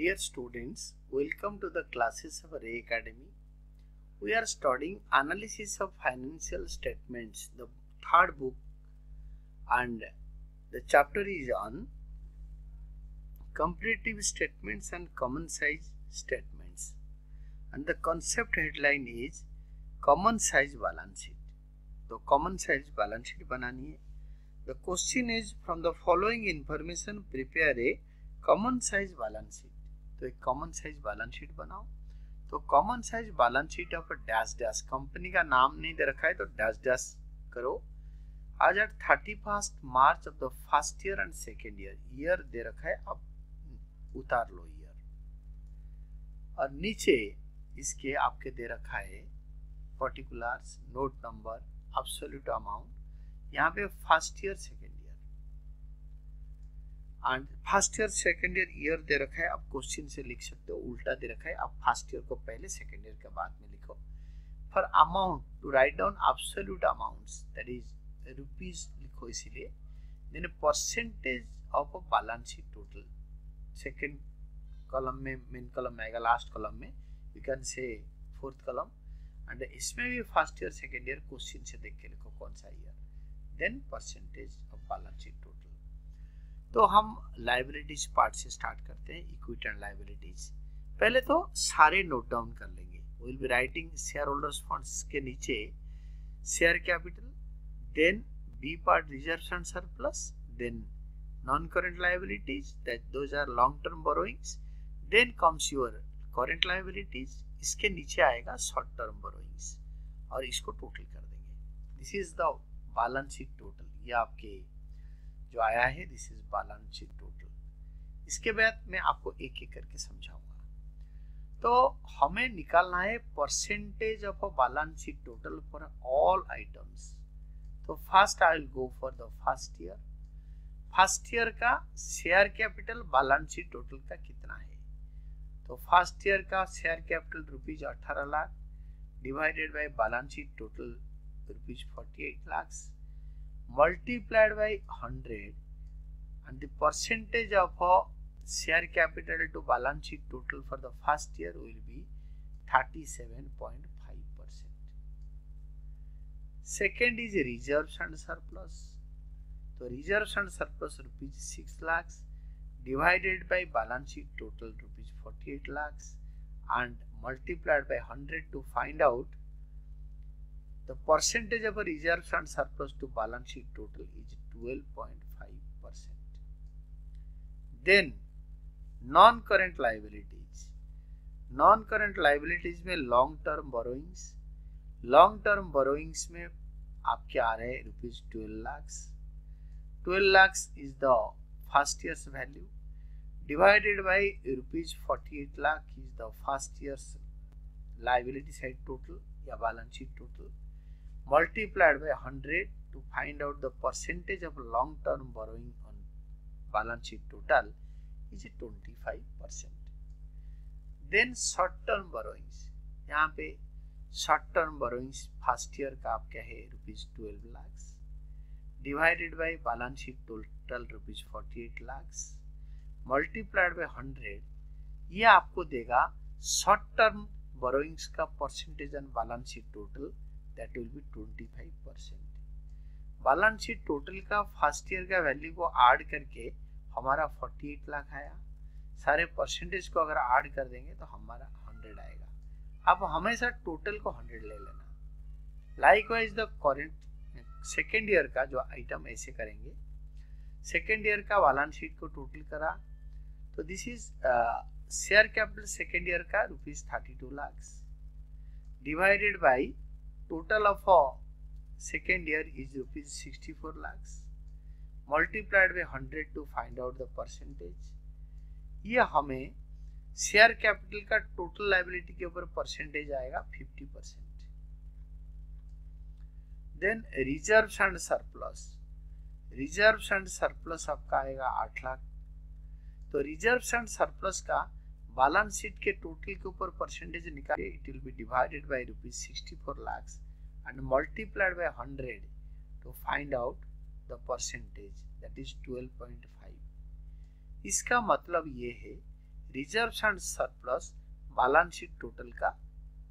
Dear students, welcome to the classes of Ray Academy. We are studying analysis of financial statements, the third book, and the chapter is on comparative statements and common size statements. And the concept headline is common size balance sheet. तो common size balance sheet बनानी है. The question is from the following information prepare a common size balance sheet. तो एक common size balance sheet बनाओ. तो common size balance sheet of dash dash, company का नाम नहीं दे रखा है तो डैश डैश करो. आज at 31 March of the first year and second year दे रखा है, अब उतार लो ईयर. और नीचे इसके आपके दे रखा है particulars, note number, absolute amount. यहाँ पे first year second year and first year second year दे रखा है. आप क्वेश्चन से लिख सकते हो, उल्टा दे रखा है, आप फर्स्ट ईयर को पहले सेकेंड ईयर के बाद में लिखो. For amount to write down absolute amounts that is rupees लिखो इसीलिए. Then percentage of a balance sheet total second column में, मेन कॉलम में आएगा, लास्ट कॉलम में you can say fourth column. And इसमें भी first year second year question से देख के लिखो कौन सा ईयर. Then percentage of balance sheet total. तो हम लायबिलिटीज पार्ट से स्टार्ट करते हैं, इक्विटी एंड लायबिलिटीज. पहले तो सारे नोट डाउन कर लेंगे. Will be writing share holders funds के नीचे share capital, then B part reserves and surplus, then non current liabilities that those are long term borrowings, then comes your current liabilities. इसके नीचे आएगा short term borrowings और इसको total कर देंगे. This is the balance sheet total. ये आपके जो आया है, this is balance sheet total. इसके बाद मैं आपको एक एक करके समझाऊंगा. तो हमें निकालना है percentage of a balance sheet total for all items. तो first I will go for the first year. First year का share capital balance sheet total का कितना है. तो फर्स्ट ईयर का share capital rupees 18 lakh divided by balance sheet total rupees 48 lakh multiplied by 100 and the percentage of share capital to balance sheet total for the first year will be 37.5%. Second is reserves and surplus. So reserves and surplus rupees 6 lakhs divided by balance sheet total rupees 48 lakhs and multiplied by 100 to find out the percentage of a reserves and surplus to balance sheet total is 12.5%. Then non-current liabilities. Non-current liabilities में long term borrowings. Long term borrowings में आपके आ रहे हैं rupees 12 lakhs. 12 lakhs is the first year's value divided by rupees 48 lakh is the first year's liability side total या balance sheet total, multiplied by 100 to find out the percentage of long term borrowing on balance sheet total is 25%. Then short term borrowings. यहाँ पे short term borrowings first year का आपका है rupees 12 lakhs divided by balance sheet total rupees 48 lakhs multiplied by 100. ये आपको देगा short term borrowings का percentage on balance sheet total, that will be 25%. Balance sheet total का फर्स्ट ईयर का value को ऐड करके हमारा 48 लाख आया. सारे परसेंटेज को अगर ऐड कर देंगे तो हमारा 100 आएगा. अब हमेशा टोटल को 100 ले लेना. Likewise the current second year का जो आइटम ऐसे करेंगे, सेकेंड ईयर का बैलेंस शीट को टोटल करा तो this is share capital second year का rupees 32 lakh divided by total of second year is rupees 64 lakhs multiplied by 100 to find out the percentage. ये हमें शेयर कैपिटल का टोटल लायबिलिटी के ऊपर परसेंटेज आएगा 50%. Then reserves and surplus. Reserves and surplus आपका आएगा 8 लाख. तो रिजर्व्स एंड सरप्लस का बैलेंस शीट के टोटल के ऊपर परसेंटेज निकाले. It will be divided by rupees 64 lakhs and multiplied by 100 to find out the percentage, that is 12.5. इसका मतलब ये है reserves and surplus balance sheet total का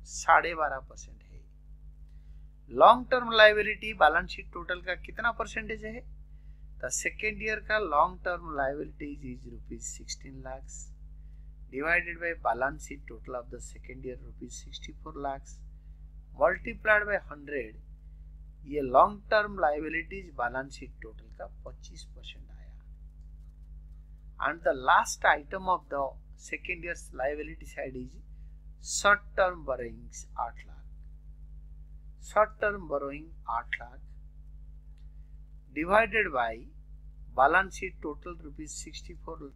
12.5% है। Long term liability balance sheet total का कितना परसेंटेज है? द सेकेंड ईयर का long term liabilities is ₹16 lakhs divided by balance sheet total of the second year ₹64 lakhs multiplied by 100। ये long term liabilities balance sheet total का 25% आया। And the last item of the second year liability side is short term borrowings 8 lakh. Short term borrowing 8 lakh divided by balance sheet total ₹64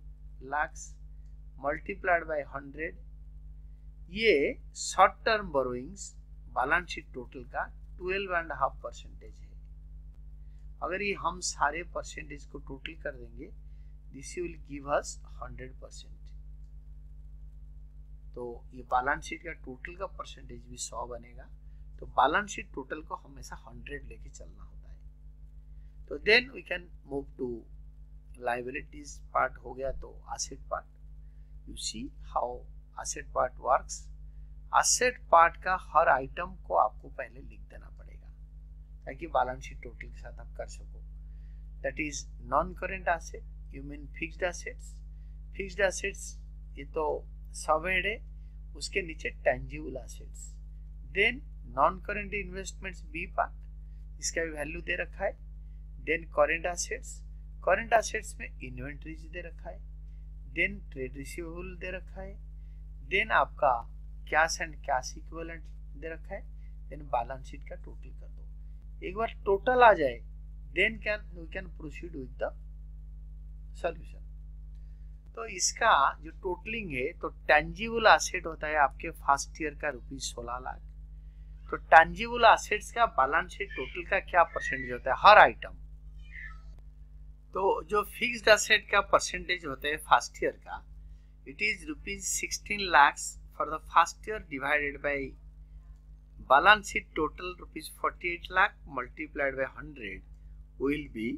lakhs multiplied by 100। ये short term borrowings balance sheet total का 12.5% है। अगर ये हम सारे percentage को total कर देंगे, दिस विल गिव अस 100%। तो ये बैलेंस शीट का टोटल का परसेंटेज भी 100 बनेगा। तो बैलेंस शीट टोटल को हमेशा 100 लेके चलना होता है। तो then we can move to liabilities part हो गया। तो asset part, you see how asset part works. Asset part का हर आइटम को आपको पहले लिख देना पड़ेगा ताकि बैलेंस शीट टोटल के साथ आप कर सको। That is non current asset, you mean fixed assets. Fixed assets ये तो सब हेड है, उसके नीचे tangible assets. Then non current investments B part, इसका भी वैल्यू दे रखा है। Then current assets, current assets में इन्वेंट्रीज दे रखा है। देन ट्रेड रिसीवेबल दे रखा है। देन आपका कैश एंड कैश इक्विवेलेंट दे रखा है। देन बैलेंस शीट का टोटल कर दो। एक बार टोटल आ जाए then we can proceed with the solution. तो इसका जो टोटलिंग है, तो टेंजिबल एसेट होता है आपके फर्स्ट ईयर का ₹16 लाख। तो टेंजिबल एसेट्स का बैलेंस शीट टोटल का क्या परसेंटेज होता है हर आइटम? तो जो फिक्स्ड एसेट का परसेंटेज होता है फर्स्ट ईयर का, it is ₹16 lakhs for the first year divided by balance sheet total ₹48 lakh multiplied by 100 will be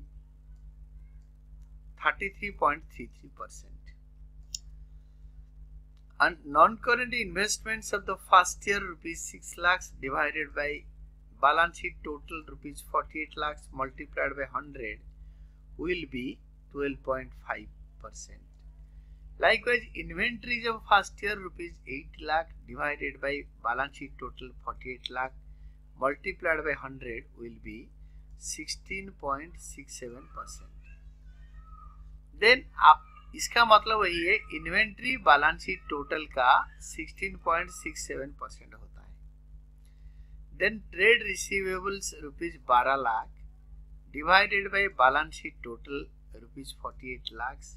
33.33%. And non-current investments of the first year ₹6 lakhs divided by balance sheet total ₹48 lakhs multiplied by 100 will be 12.5%. Likewise, inventories of first year ₹8 lakh divided by balance sheet total 48 lakh multiplied by 100 will be 16.67%. Then आप इसका मतलब वही है, inventory balance sheet total का 16.67% होता है। Then trade receivables ₹12 lakh divided by balance sheet total ₹48 lakhs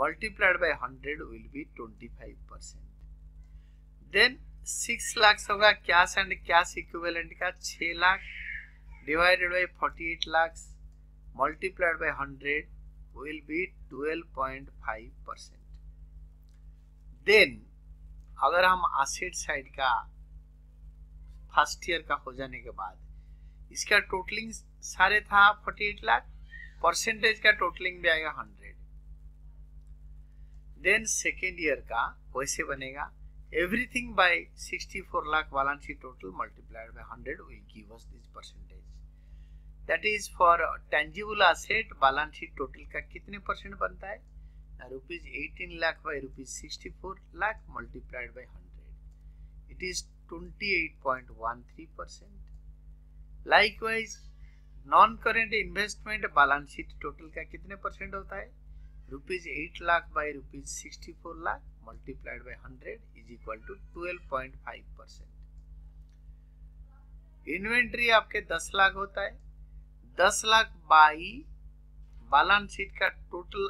multiplied by 100 will be 25%. Then 6 lakhs होगा cash and cash equivalent का 6 lakh divided by 48 lakhs multiplied by 100 will be 12.5%. Then अगर हम asset side का first year का हो जाने के बाद इसका टोटलिंग सारे था 48 लाख, परसेंटेज का टोटलिंग भी आएगा 100। देन सेकेंड ईयर का वैसे बनेगा everything by 64 lakh balance sheet total multiplied by 100 will give us this percentage. That is for tangible asset balance sheet total का कितने परसेंट बनता है? ₹18 lakh by ₹64 lakh multiplied by 100. It is 28.13%. Likewise, non-current investment balance sheet total का कितने percent होता है? ₹8 lakh by ₹64 lakh multiplied by 100 is equal to 12.5%. Inventory आपके 10 लाख होता है। 10 लाख बाई बैलेंस शीट का total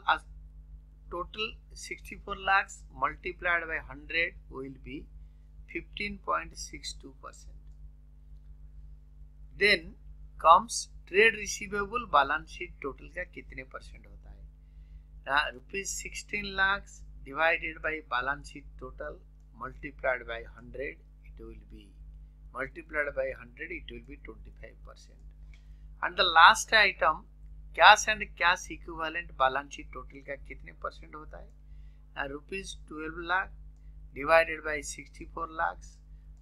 64 lakhs multiplied by 100 will be 15.62%. Then comes trade receivable balance sheet total का कितने परसेंट होता है? ₹16 lakhs divided by balance sheet total multiplied by 100 it will be 25%. And the last item cash and cash equivalent balance sheet total का कितने percent होता है? and rupees 12 lakh divided by 64 lakhs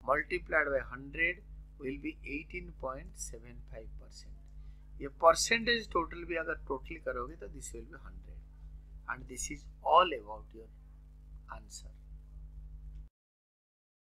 multiplied by 100 will be 18.75%. ये percentage total भी अगर total करोगे तो this will be 100 and this is all about your answer.